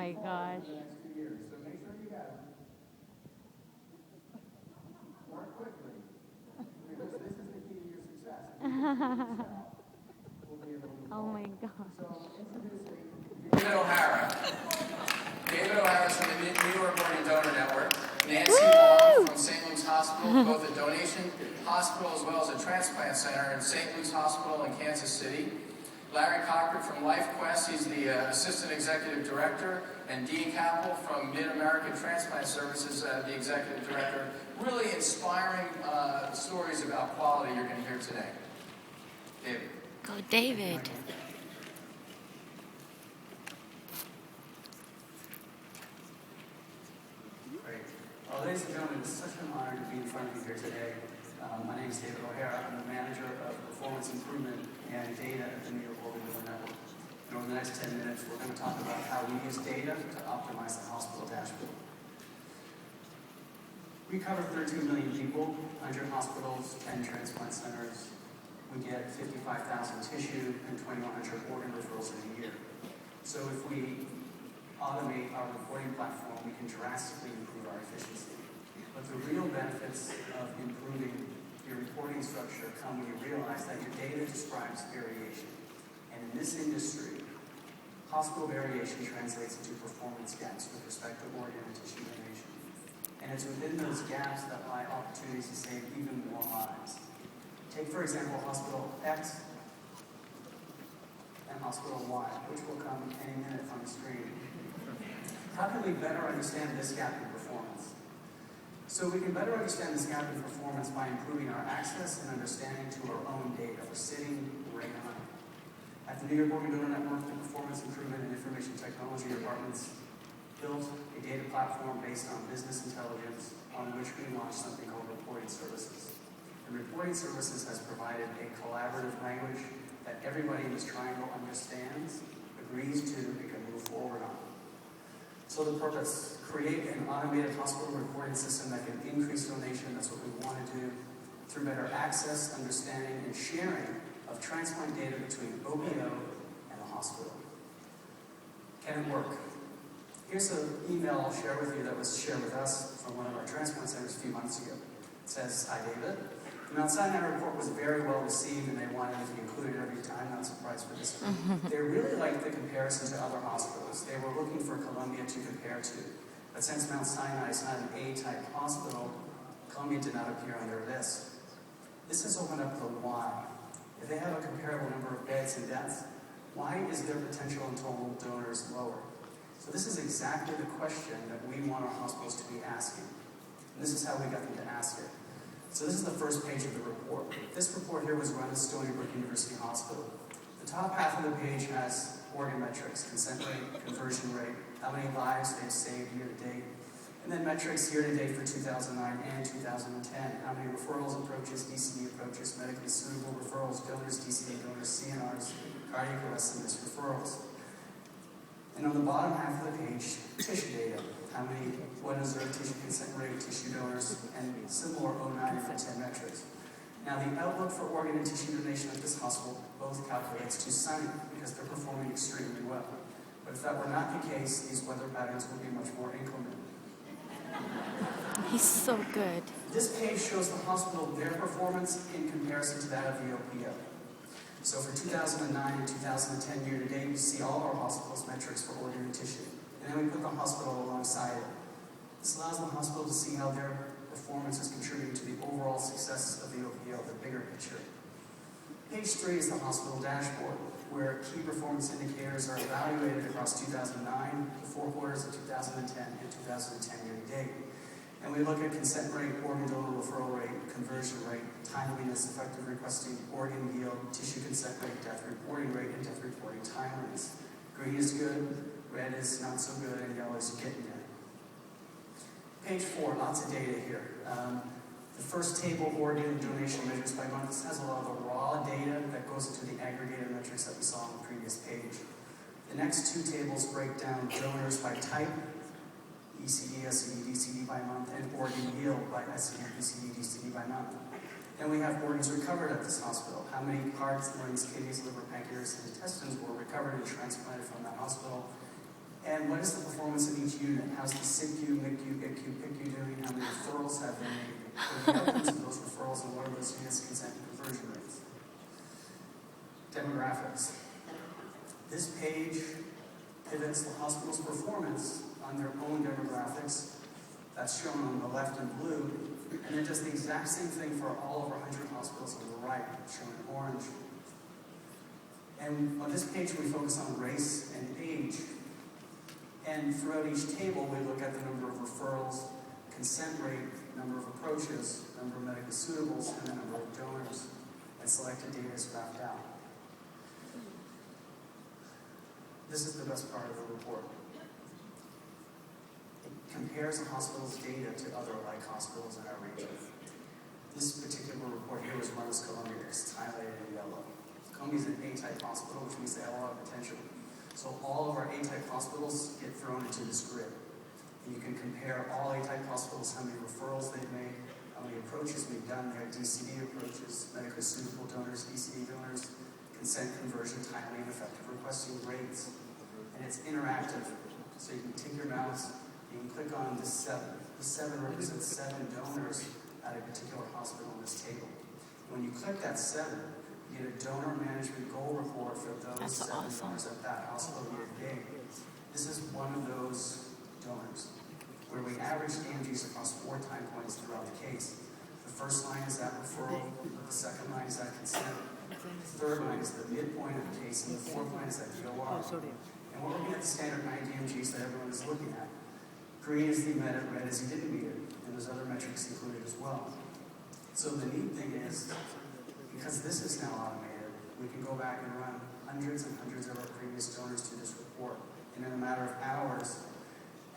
my gosh. For the next 2 years. So make sure you get them. Work quickly. Because this is the key to your success. If you can figure this out, we'll be able to move Oh my forward. gosh. So introducing David O'Hara. David O'Hara is from the New York Organ Donor Network. Nancy Wong from St. Luke's Hospital, both a donation hospital as well as a transplant center in St. Luke's Hospital in Kansas City. Larry Cochran from LifeQuest, he's the Assistant Executive Director, and Dean Capel from Mid-American Transplant Services, the Executive Director. Really inspiring stories about quality you're going to hear today. David. Go, David. Great. Well, ladies and gentlemen, it's such an honor to be in front of you here today. My name is David O'Hara. I'm the manager of performance improvement and data at the New York Organ Donor Network. And over the next 10 minutes, we're going to talk about how we use data to optimize the hospital dashboard. We cover 13 million people, 100 hospitals, 10 transplant centers. We get 55,000 tissue and 2,100 organ referrals in a year. So if we automate our reporting platform, we can drastically improve our efficiency. But the real benefits of improving your reporting structure come when you realize that your data describes variation. And in this industry, hospital variation translates into performance gaps with respect to organ and tissue donation. And it's within those gaps that lie opportunities to save even more lives. Take, for example, Hospital X and Hospital Y, which will come any minute on the screen. How can we better understand this gap in performance? So we can better understand this gap in performance by improving our access and understanding to our own data. We're sitting right on it. At the New York Organ Donor Network, the Performance Improvement and Information Technology departments built a data platform based on business intelligence on which we launched something called Reporting Services. And Reporting Services has provided a collaborative language that everybody in this triangle understands, agrees to, and can move forward on. So the purpose, create an automated hospital reporting system that can increase donation. That's what we want to do through better access, understanding, and sharing of transplant data between OPO and the hospital. Can it work? Here's an email I'll share with you that was shared with us from one of our transplant centers a few months ago. It says, "Hi David. The Mount Sinai report was very well received and they wanted it to be included every time, not surprised for this one. They really liked the comparison to other hospitals. They were looking for Columbia to compare to. But since Mount Sinai is not an A-type hospital, Columbia did not appear on their list. This has opened up the why. If they have a comparable number of beds and deaths, why is their potential in total donors lower? So this is exactly the question that we want our hospitals to be asking. And this is how we got them to ask it. So this is the first page of the report. This report here was run at Stony Brook University Hospital. The top half of the page has organ metrics, consent rate, conversion rate, how many lives they've saved year to date, and then metrics year to date for 2009 and 2010, how many referrals approaches, DCD approaches, medically suitable referrals, donors, DCD donors, CNRs, cardiac arrests, and missed referrals. And on the bottom half of the page, tissue data. What is their tissue consent rate, tissue donors, and similar 09 and 10 metrics. Now, the outlook for organ and tissue donation at this hospital both calculates to sunny because they're performing extremely well. But if that were not the case, these weather patterns would be much more inclement. He's so good. This page shows the hospital, their performance in comparison to that of the OPO. So for 2009 and 2010 year to date, we see all our hospitals' metrics for organ and tissue. And then we put the hospital alongside it. This allows the hospital to see how their performance is contributing to the overall success of the OPO, the bigger picture. Page 3 is the hospital dashboard, where key performance indicators are evaluated across 2009, the 4 quarters of 2010, and 2010 year to date. And we look at consent rate, organ donor referral rate, conversion rate, timeliness, effective requesting, organ yield, tissue consent rate, death reporting rate, and death reporting timeliness. Green is good, red is not so good, and yellow is getting there. Page 4, lots of data here. The first table, organ donation measures by month, this has a lot of the raw data that goes into the aggregated metrics that we saw on the previous page. The next 2 tables break down donors by type, ECD, SCD, DCD by month, and organ yield by SCD, DCD, DCD by month. Then we have organs recovered at this hospital. How many hearts, lungs, kidneys, liver, pancreas, and intestines were recovered and transplanted from that hospital. And what is the performance of each unit? How's the SICU, MICU, ICU, PICU doing? How many referrals have they made? What are the outcomes of those referrals, and what are those units' consent conversion rates? Demographics. This page pivots the hospital's performance on their own demographics. That's shown on the left in blue. And it does the exact same thing for all of our 100 hospitals on the right, shown in orange. And on this page, we focus on race and age. And throughout each table, we look at the number of referrals, consent rate, number of approaches, number of medically suitables, and the number of donors. And selected data is graphed out. This is the best part of the report. It compares the hospital's data to other like hospitals in our region. This particular report here was run as Columbia because it's highlighted in yellow. Columbia is an A-type hospital, which means they have a lot of potential. So all of our A-type hospitals get thrown into this grid. And you can compare all A-type hospitals, how many referrals they've made, how many approaches we've done there, DCD approaches, medically suitable donors, DCD donors, consent conversion, timely and effective requesting rates. And it's interactive. So you can take your mouse, you can click on this 7. This 7 represents 7 donors at a particular hospital in this table. When you click that 7, you get a donor management goal report for those That's 7 awesome. donors at that hospital year to date. This is one of those donors, where we average AMGs across 4 time points throughout the case. The first line is that referral, the second line is that consent, the third line is the midpoint of the case, and the fourth line is that DOR. And we're looking at the standard 9 DMGs that everyone is looking at. Green is the met it, red is he didn't meet it, and there's other metrics included as well. So the neat thing is, because this is now automated, we can go back and run hundreds and hundreds of our previous donors to this report, and in a matter of hours,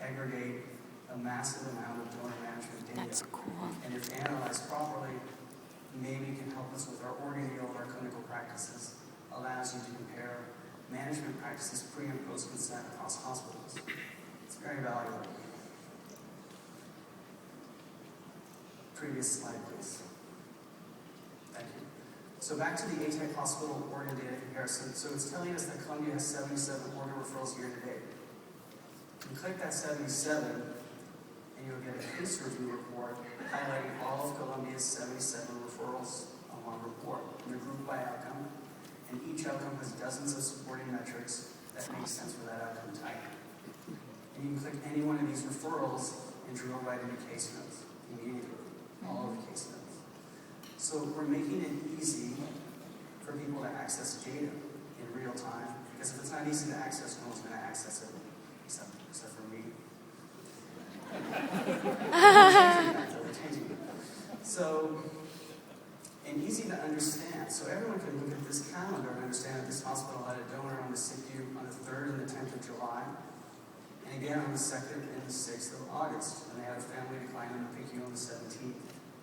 aggregate a massive amount of donor management data. That's cool. And if analyzed properly, maybe can help us with our organ yield, our clinical practices, allows you to compare management practices pre and post consent across hospitals. It's very valuable. Previous slide, please. Thank you. So back to the A-type hospital organ data comparison. So it's telling us that Columbia has 77 organ referrals year to date. You click that 77, and you'll get a case review report highlighting all of Columbia's 77 referrals on one report. And they're grouped by outcome. And each outcome has dozens of supporting metrics that make sense for that outcome type. And you can click any one of these referrals and drill right into case notes immediately, all of the case notes. So we're making it easy for people to access data in real time, because if it's not easy to access, no one's going to access it, except for me. We're changing it. So, and easy to understand. So everyone can look at this calendar and understand that this hospital had a donor on the SICU on the 3rd and the 10th of July, and again on the 2nd and the 6th of August, and they had a family decline on the PICU on the 17th.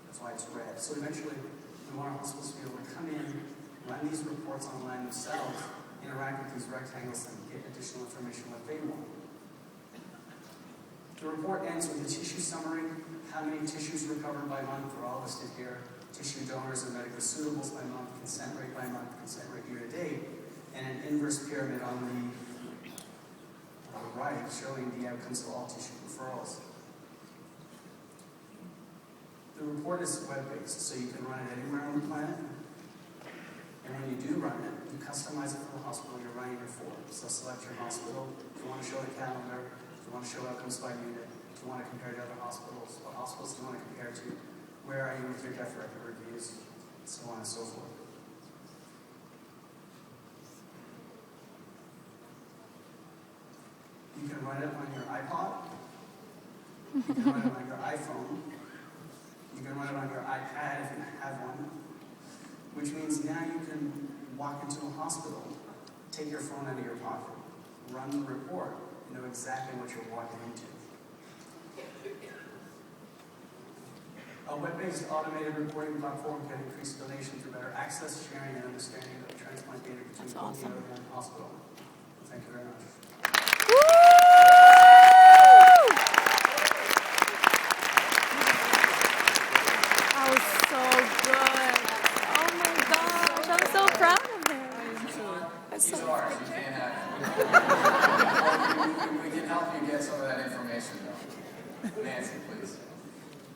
That's why it's red. So eventually, we want our hospitals to be able to come in, run these reports online themselves, interact with these rectangles, and get additional information what they want. The report ends with a tissue summary, how many tissues recovered by month are all listed here, tissue donors and medically suitables by month, consent rate by month, consent rate year to date, and an inverse pyramid on the right showing the outcomes of all tissue referrals. The report is web-based, so you can run it anywhere on the planet. And when you do run it, you customize it for the hospital you're running it for. So select your hospital. If you want to show the calendar, if you want to show outcomes by unit, if you want to compare to other hospitals, what hospitals do you want to compare to, where are you with your death record reviews, so on and so forth. You can run it on your iPod, you can run it on your iPhone, you can run it on your iPad if you have one, which means now you can walk into a hospital, take your phone out of your pocket, run the report, and know exactly what you're walking into. A web-based automated reporting platform can increase donation through better access, sharing, and understanding of transplant data between That's awesome. Columbia and the hospital. Thank you very much. That was so good. Oh my gosh, I'm so proud of him. That's These so are ours. You can't have them. We give can help you get some of that information, though. Nancy, please.